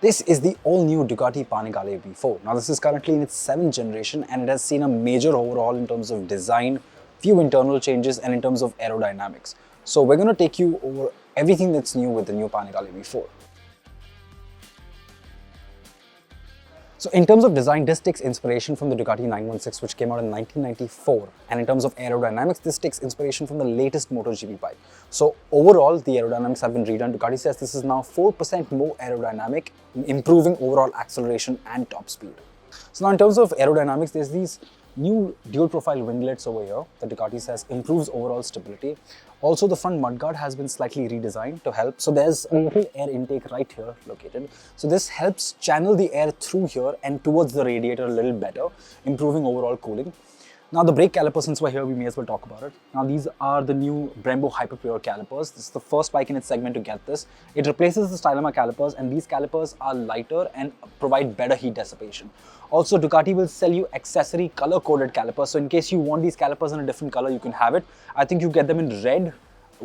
This is the all-new Ducati Panigale V4. Now this is currently in its 7th generation and it has seen a major overhaul in terms of design, few internal changes and in terms of aerodynamics. So we're going to take you over everything that's new with the new Panigale V4. So in terms of design, this takes inspiration from the Ducati 916 which came out in 1994, and in terms of aerodynamics, this takes inspiration from the latest MotoGP bike. So overall, the aerodynamics have been redone. Ducati says this is now 4% more aerodynamic, improving overall acceleration and top speed. So now in terms of aerodynamics, there's these new dual profile winglets over here that Ducati says improves overall stability. Also, the front mudguard has been slightly redesigned to help. So there's a little air intake right here located. So this helps channel the air through here and towards the radiator a little better, improving overall cooling. Now the brake calipers, since we're here, we may as well talk about it. Now these are the new Brembo Hyperpure calipers. This is the first bike in its segment to get this. It replaces the Stylema calipers, and these calipers are lighter and provide better heat dissipation. Also, Ducati will sell you accessory color-coded calipers. So in case you want these calipers in a different color, you can have it. I think you get them in red,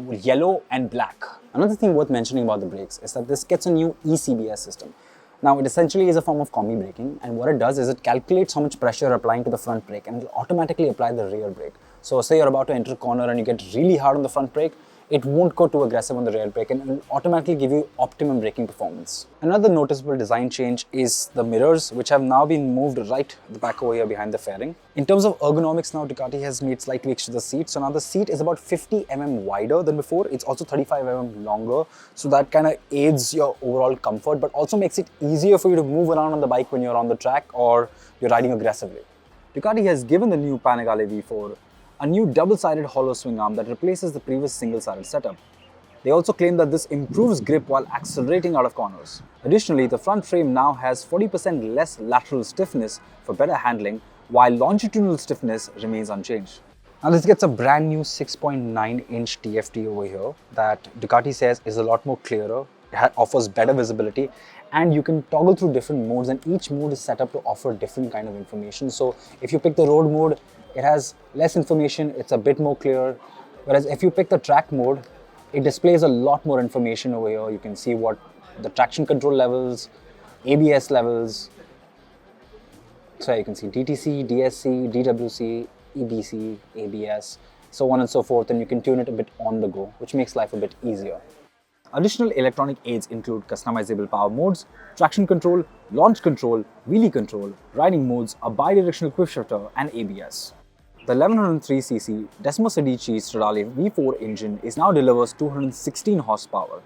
yellow and black. Another thing worth mentioning about the brakes is that this gets a new ECBS system. Now, it essentially is a form of combi braking, and what it does is it calculates how much pressure you're applying to the front brake and it will automatically apply the rear brake. So say you're about to enter a corner and you get really hard on the front brake, it won't go too aggressive on the rear brake and it will automatically give you optimum braking performance. Another noticeable design change is the mirrors, which have now been moved right at the back over here behind the fairing. In terms of ergonomics, now Ducati has made slight tweaks to the seat. So now the seat is about 50 mm wider than before. It's also 35 mm longer. So that kind of aids your overall comfort, but also makes it easier for you to move around on the bike when you're on the track or you're riding aggressively. Ducati has given the new Panigale V4 a new double-sided hollow swing arm that replaces the previous single-sided setup. They also claim that this improves grip while accelerating out of corners. Additionally, the front frame now has 40% less lateral stiffness for better handling, while longitudinal stiffness remains unchanged. Now this gets a brand new 6.9-inch TFT over here that Ducati says is a lot more clearer, it offers better visibility, and you can toggle through different modes, and each mode is set up to offer different kind of information. So if you pick the road mode, it has less information, it's a bit more clear. Whereas if you pick the track mode, it displays a lot more information over here. You can see what the traction control levels, ABS levels. So you can see DTC, DSC, DWC, EBC, ABS, so on and so forth, and you can tune it a bit on the go, which makes life a bit easier. Additional electronic aids include customizable power modes, traction control, launch control, wheelie control, riding modes, a bi-directional quick shifter and ABS. The 1103cc Decimo Sedici Stradale V4 engine now delivers 216 horsepower,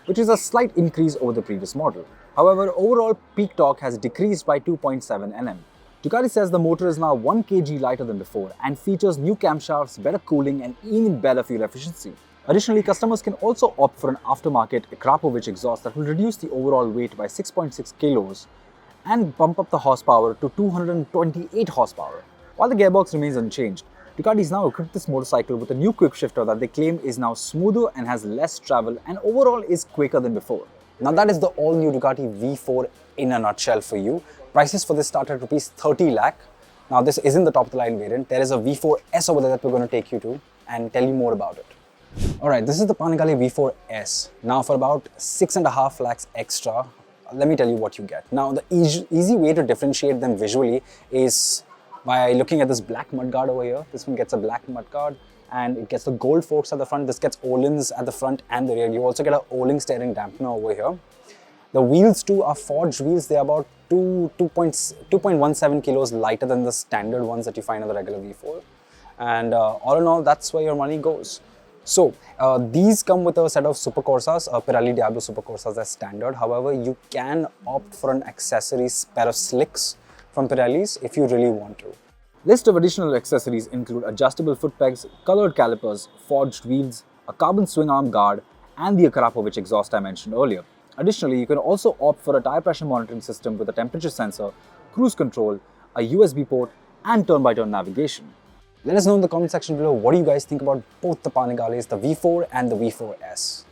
which is a slight increase over the previous model. However, overall peak torque has decreased by 2.7 Nm. Ducati says the motor is now 1 kg lighter than before and features new camshafts, better cooling and even better fuel efficiency. Additionally, customers can also opt for an aftermarket Krapovic exhaust that will reduce the overall weight by 6.6 kilos and bump up the horsepower to 228 horsepower. While the gearbox remains unchanged, Ducati has now equipped this motorcycle with a new quick shifter that they claim is now smoother and has less travel and overall is quicker than before. Now that is the all-new Ducati V4 in a nutshell for you. Prices for this start at rupees 30 lakh. Now this isn't the top-of-the-line variant. There is a V4S over there that we're going to take you to and tell you more about it. Alright, this is the Panigale V4S. Now for about 6.5 lakhs extra, let me tell you what you get. Now the easy way to differentiate them visually is by looking at this black mudguard over here. This one gets a black mudguard and it gets the gold forks at the front. This gets Öhlins at the front and the rear. You also get a Öhlins steering dampener over here. The wheels too are forged wheels. They are about 2.17 kilos lighter than the standard ones that you find on the regular V4. And all in all, that's where your money goes. So these come with a set of Super Corsas, Pirelli Diablo Super Corsas as standard. However, you can opt for an accessory pair of slicks from Pirelli's if you really want to. List of additional accessories include adjustable foot pegs, colored calipers, forged wheels, a carbon swing arm guard, and the Krapovic exhaust I mentioned earlier. Additionally, you can also opt for a tire pressure monitoring system with a temperature sensor, cruise control, a USB port, and turn-by-turn navigation. Let us know in the comment section below what do you guys think about both the Panigales, the V4 and the V4S.